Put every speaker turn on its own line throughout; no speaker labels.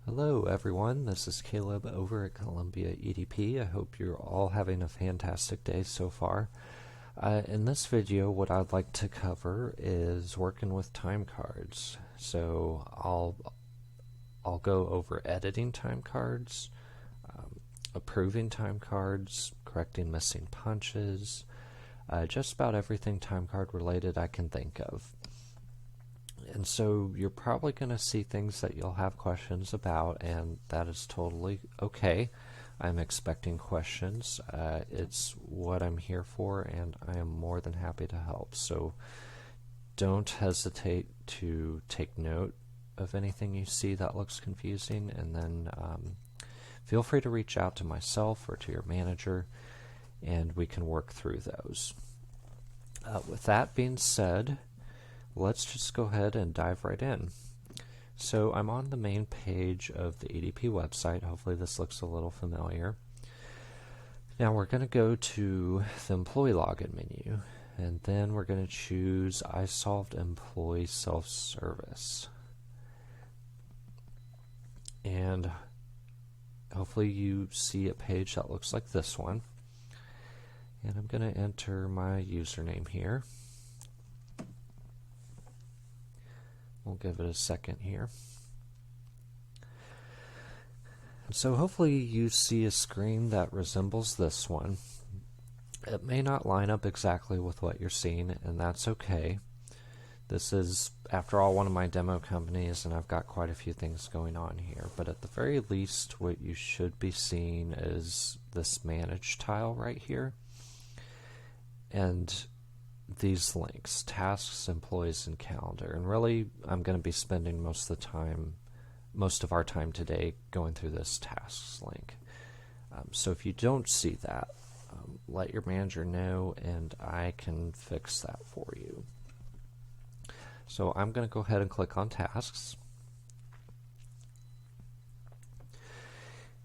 Hello everyone, this is Caleb over at Columbia EDP. I hope you're all having a fantastic day so far. In this video, what I'd like to cover is working with time cards. So I'll go over editing time cards, approving time cards, correcting missing punches, just about everything time card related I can think of. And so you're probably going to see things that you'll have questions about, and that is totally okay. I'm expecting questions. It's what I'm here for, and I am more than happy to help. So don't hesitate to take note of anything you see that looks confusing, and then feel free to reach out to myself or to your manager, and we can work through those. With that being said, let's just go ahead and dive right in. So I'm on the main page of the EDP website. Hopefully this looks a little familiar. Now we're going to go to the employee login menu, and then we're going to choose iSolved Employee Self-Service. And hopefully you see a page that looks like this one. And I'm going to enter my username here. We'll give it a second here. So hopefully you see a screen that resembles this one. It may not line up exactly with what you're seeing, and that's okay. This is, after all, one of my demo companies, and I've got quite a few things going on here. But at the very least, what you should be seeing is this Manage tile right here. And these links, tasks, employees, and calendar. And really, I'm going to be spending most of our time today going through this tasks link. So if you don't see that, let your manager know, and I can fix that for you. So I'm going to go ahead and click on tasks.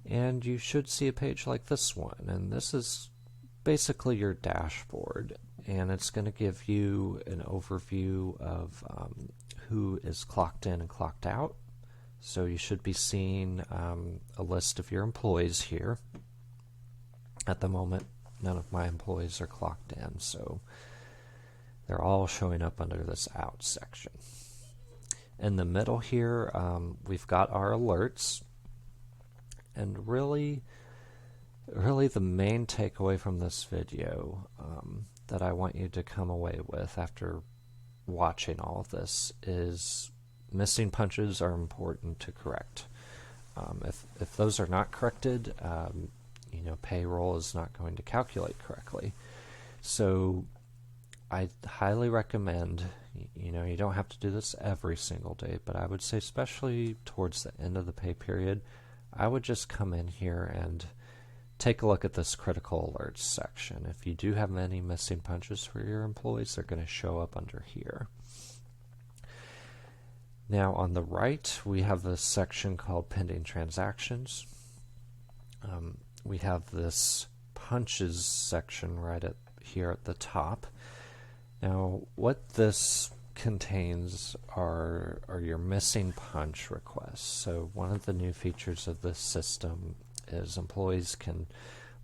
And you should see a page like this one, and this is basically your dashboard. And it's going to give you an overview of who is clocked in and clocked out. So you should be seeing a list of your employees here. At the moment, none of my employees are clocked in, so they're all showing up under this out section. In the middle here, we've got our alerts. And really the main takeaway from this video that I want you to come away with after watching all of this is missing punches are important to correct. If those are not corrected, payroll is not going to calculate correctly. So I highly recommend, you don't have to do this every single day, but I would say especially towards the end of the pay period, I would just come in here and take a look at this critical alerts section. If you do have any missing punches for your employees, they're going to show up under here. Now on the right, we have this section called pending transactions. We have this punches section right here at the top. Now what this contains are your missing punch requests. So one of the new features of this system is employees can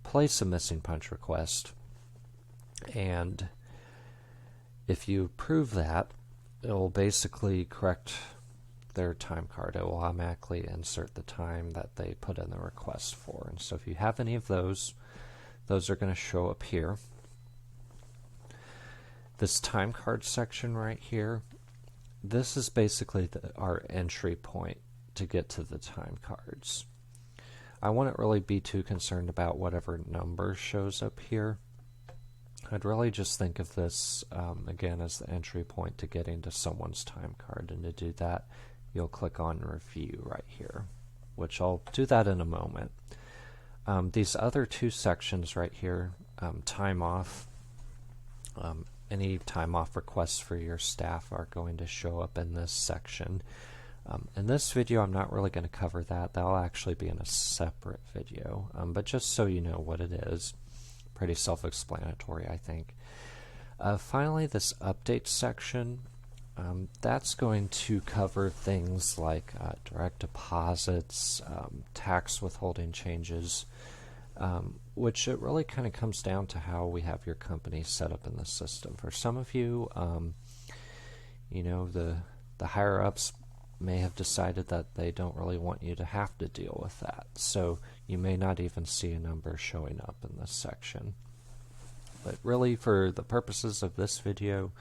place a missing punch request, and if you approve that, it will basically correct their time card. It will automatically insert the time that they put in the request for. And so if you have any of those are going to show up here. This time card section right here, this is basically our entry point to get to the time cards. I wouldn't really be too concerned about whatever number shows up here. I'd really just think of this again as the entry point to getting to someone's time card, and to do that you'll click on review right here, which I'll do that in a moment. These other two sections right here, time off, any time off requests for your staff are going to show up in this section. In this video, I'm not really going to cover that. That'll actually be in a separate video, but just so you know what it is, pretty self-explanatory, I think. Finally, this update section, That's going to cover things like direct deposits, tax withholding changes, which it really kind of comes down to how we have your company set up in the system. For some of you, you know, the higher ups may have decided that they don't really want you to have to deal with that. So you may not even see a number showing up in this section. But really, for the purposes of this video,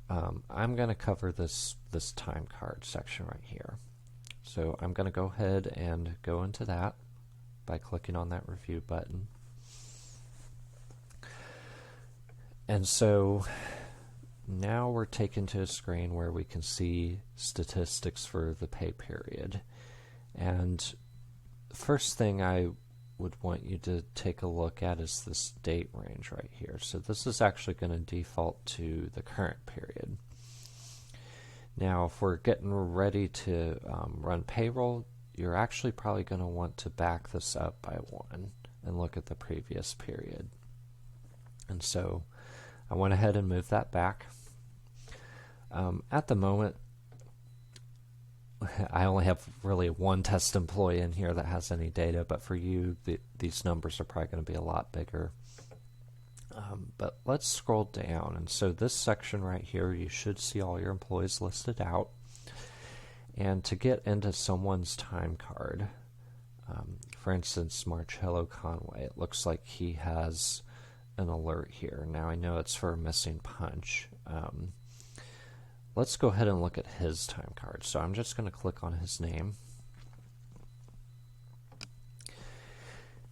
I'm going to cover this time card section right here. So I'm going to go ahead and go into that by clicking on that review button. And so now we're taken to a screen where we can see statistics for the pay period. And first thing I would want you to take a look at is this date range right here. So this is actually going to default to the current period. Now if we're getting ready to run payroll, you're actually probably going to want to back this up by 1 and look at the previous period. And so I went ahead and moved that back. At the moment, I only have really one test employee in here that has any data, but for you, these numbers are probably going to be a lot bigger. But let's scroll down, and so this section right here, you should see all your employees listed out. And to get into someone's time card, for instance, Marcello Conway, it looks like he has an alert here. Now I know it's for a missing punch. Let's go ahead and look at his time card. So I'm just going to click on his name.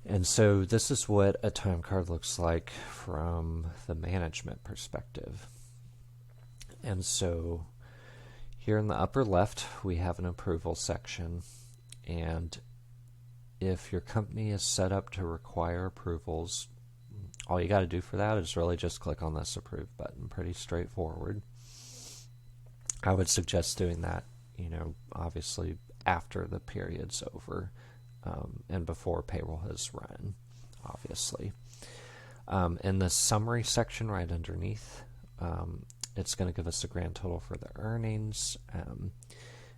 And so this is what a time card looks like from the management perspective. And so here in the upper left, we have an approval section. And if your company is set up to require approvals, all you got to do for that is really just click on this approve button. Pretty straightforward. I would suggest doing that, you know, obviously after the period's over and before payroll has run, obviously. In the summary section right underneath, it's going to give us a grand total for the earnings.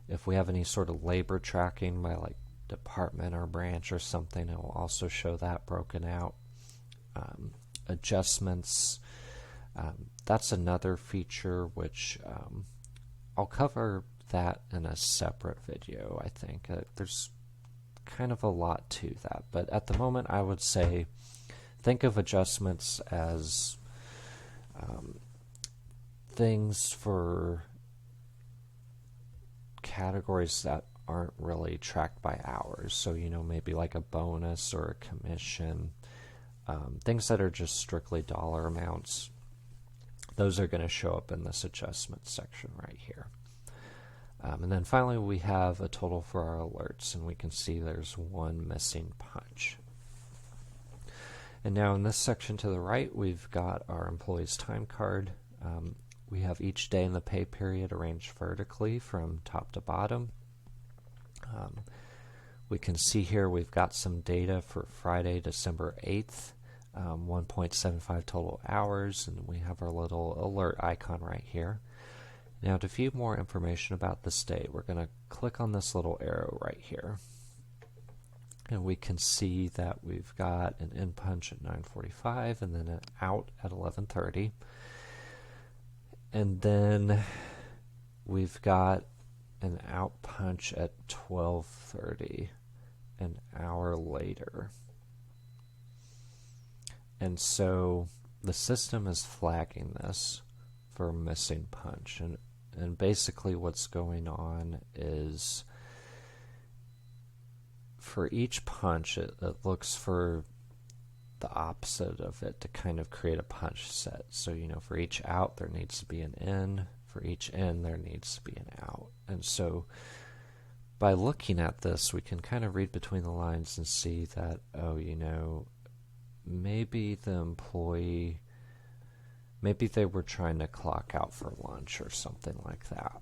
If we have any sort of labor tracking by like department or branch or something, it will also show that broken out. Adjustments, that's another feature which I'll cover that in a separate video, I think. There's kind of a lot to that, but at the moment I would say think of adjustments as things for categories that aren't really tracked by hours. So, you know, maybe like a bonus or a commission, things that are just strictly dollar amounts. Those are going to show up in this adjustment section right here. And then finally we have a total for our alerts, and we can see there's one missing punch. And now in this section to the right, we've got our employee's time card. We have each day in the pay period arranged vertically from top to bottom. We can see here we've got some data for Friday, December 8th, 1.75 total hours, and we have our little alert icon right here. Now to view more information about this day, we're going to click on this little arrow right here. And we can see that we've got an in punch at 9:45 and then an out at 11:30. And then we've got an out punch at 12:30, an hour later. And so the system is flagging this for missing punch. And basically what's going on is for each punch, it looks for the opposite of it to kind of create a punch set. So, you know, for each out, there needs to be an in. For each in, there needs to be an out. And so by looking at this, we can kind of read between the lines and see that, oh, you know, maybe the employee, maybe they were trying to clock out for lunch or something like that.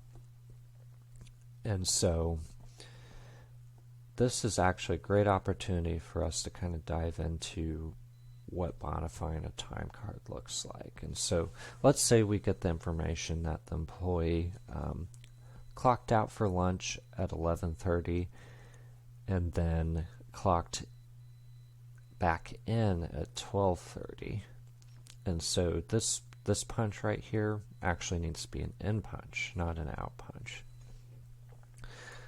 And so this is actually a great opportunity for us to kind of dive into what modifying a time card looks like. And so let's say we get the information that the employee clocked out for lunch at 11:30 and then clocked back in at 12:30. And so this punch right here actually needs to be an in punch, not an out punch.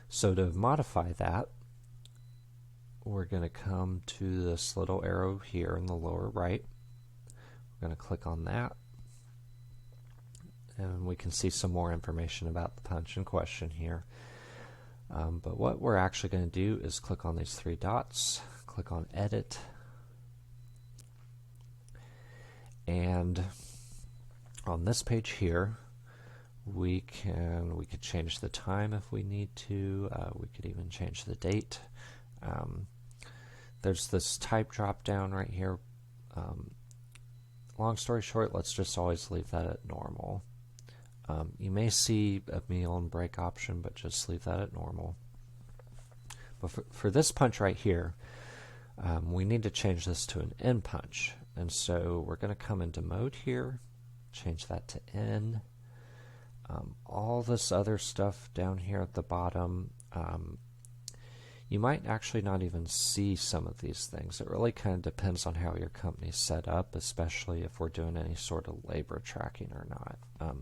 So to modify that, we're going to come to this little arrow here in the lower right. We're going to click on that, and we can see some more information about the punch in question here. But what we're actually going to do is click on these three dots, click on Edit, and on this page here, we could change the time if we need to. We could even change the date. There's this type drop down right here. Long story short, let's just always leave that at normal. You may see a meal and break option, but just leave that at normal. But for this punch right here, we need to change this to an in punch. And so we're going to come into mode here, change that to in. All this other stuff down here at the bottom, you might actually not even see some of these things. It really kind of depends on how your company's set up, especially if we're doing any sort of labor tracking or not.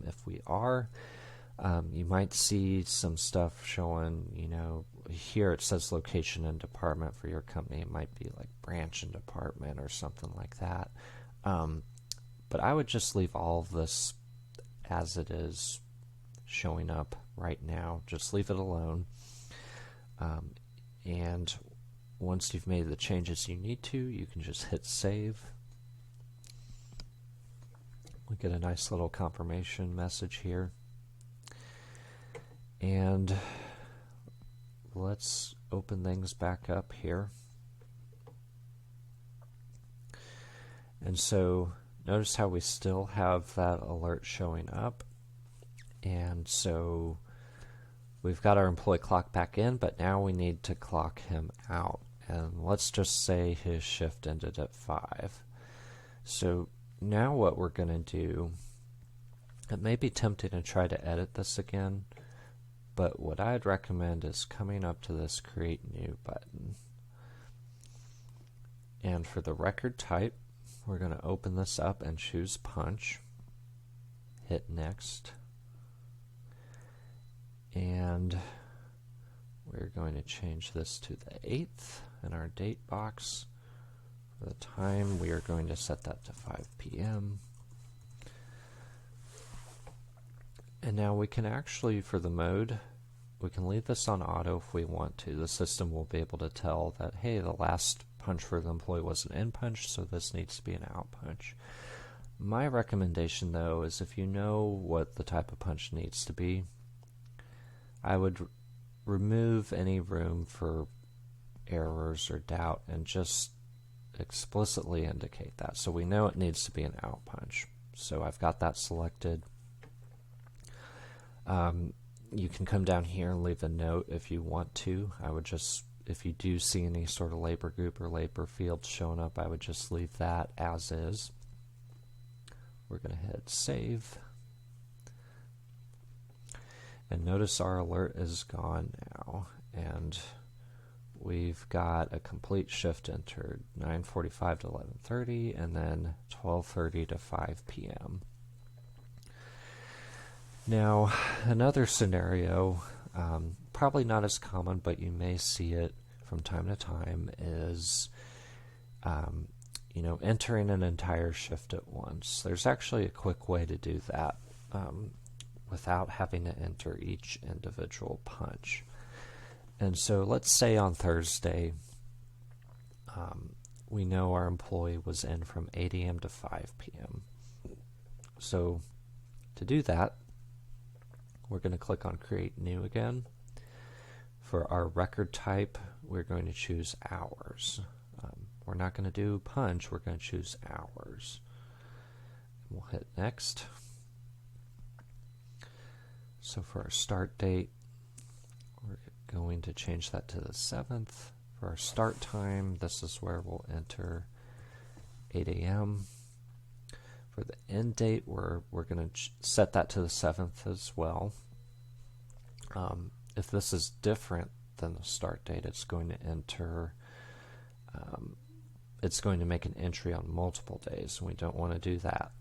If we are, you might see some stuff showing, here it says location and department for your company. It might be like branch and department or something like that. But I would just leave all of this as it is showing up right now. Just leave it alone. And once you've made the changes you need to, you can just hit save. We get a nice little confirmation message here. And let's open things back up here. And so notice how we still have that alert showing up. And so we've got our employee clock back in, but now we need to clock him out. And let's just say his shift ended at 5. So now what we're going to do, it may be tempting to try to edit this again, but what I'd recommend is coming up to this Create New button. And for the record type, we're going to open this up and choose Punch. Hit Next. And we're going to change this to the 8th in our date box. For the time, we are going to set that to 5 p.m. And now we can actually, for the mode, we can leave this on auto if we want to. The system will be able to tell that, hey, the last punch for the employee was an in punch, so this needs to be an out punch. My recommendation, though, is if you know what the type of punch needs to be, I would remove any room for errors or doubt and just explicitly indicate that. So we know it needs to be an out punch. So I've got that selected. You can come down here and leave a note if you want to. I would just, if you do see any sort of labor group or labor field showing up, I would just leave that as is. We're going to hit save. And notice our alert is gone now, and we've got a complete shift entered, 9:45 to 11:30, and then 12:30 to 5 p.m. Now, another scenario, probably not as common, but you may see it from time to time, is entering an entire shift at once. There's actually a quick way to do that without having to enter each individual punch. And so let's say on Thursday, we know our employee was in from 8 a.m. to 5 p.m. So to do that, we're going to click on Create New again. For our record type, we're going to choose Hours. We're not going to do punch, we're going to choose Hours. We'll hit Next. So for our start date, we're going to change that to the 7th. For our start time, this is where we'll enter 8 a.m. For the end date, we're going to set that to the 7th as well. If this is different than the start date, it's going to enter, it's going to make an entry on multiple days, and we don't want to do that.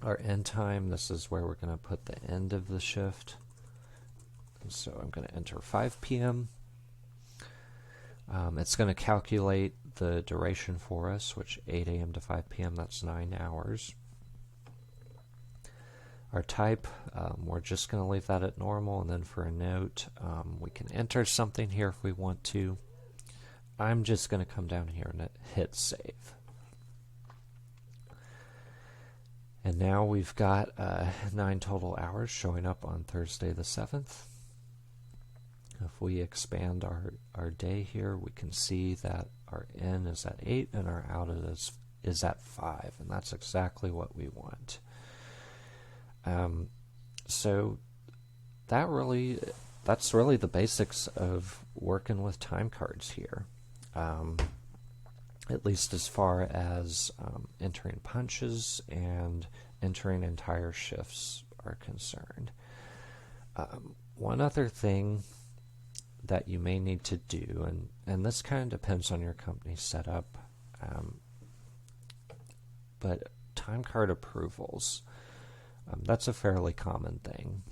Our end time, this is where we're going to put the end of the shift. And so I'm going to enter 5 p.m. It's going to calculate the duration for us, which 8 a.m. to 5 p.m., that's 9 hours. Our type, we're just going to leave that at normal, and then for a note, we can enter something here if we want to. I'm just going to come down here and hit save. And now we've got 9 total hours showing up on Thursday the 7th. If we expand our day here, we can see that our in is at 8 and our out is at 5, and that's exactly what we want. So that's really the basics of working with time cards here, at least as far as entering punches and entering entire shifts are concerned. One other thing that you may need to do, and this kind of depends on your company's setup, but time card approvals, that's a fairly common thing.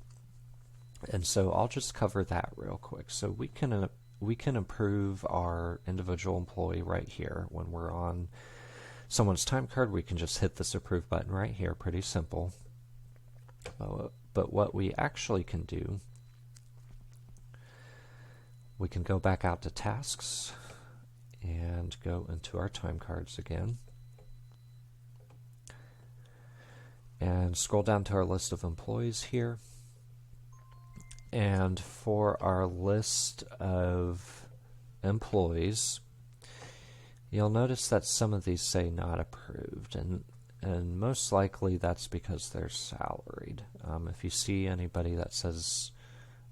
And so I'll just cover that real quick. So we can approve our individual employee right here. When we're on someone's time card, we can just hit this approve button right here, pretty simple. But what we actually can do, we can go back out to tasks and go into our time cards again and scroll down to our list of employees here. And for our list of employees, you'll notice that some of these say not approved, and most likely that's because they're salaried. If you see anybody that says,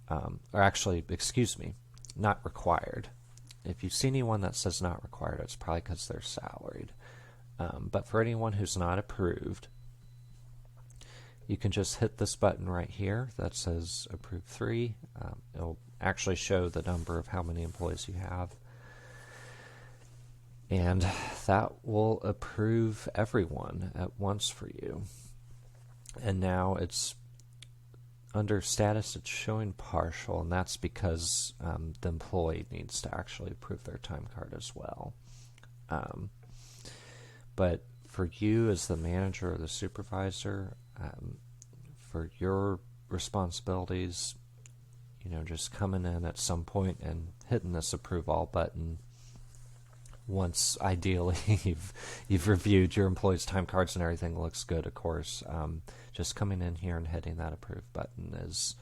or actually, excuse me, not required. If you see anyone that says not required, it's probably because they're salaried. But for anyone who's not approved, you can just hit this button right here that says approve 3. It'll actually show the number of how many employees you have, and that will approve everyone at once for you. And now it's under status, it's showing partial, and that's because the employee needs to actually approve their time card as well. But for you as the manager or the supervisor, for your responsibilities, just coming in at some point and hitting this approve all button once ideally you've reviewed your employees' time cards and everything looks good, of course. Just coming in here and hitting that approve button is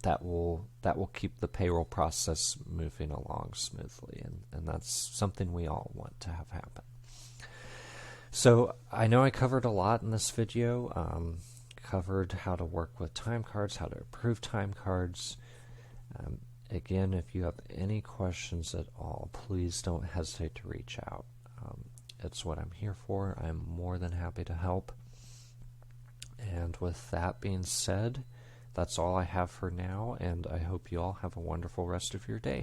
that will keep the payroll process moving along smoothly, and that's something we all want to have happen. So I know I covered a lot in this video. Covered how to work with time cards, how to approve time cards. Again, if you have any questions at all, please don't hesitate to reach out. It's what I'm here for. I'm more than happy to help. And with that being said, that's all I have for now, and I hope you all have a wonderful rest of your day.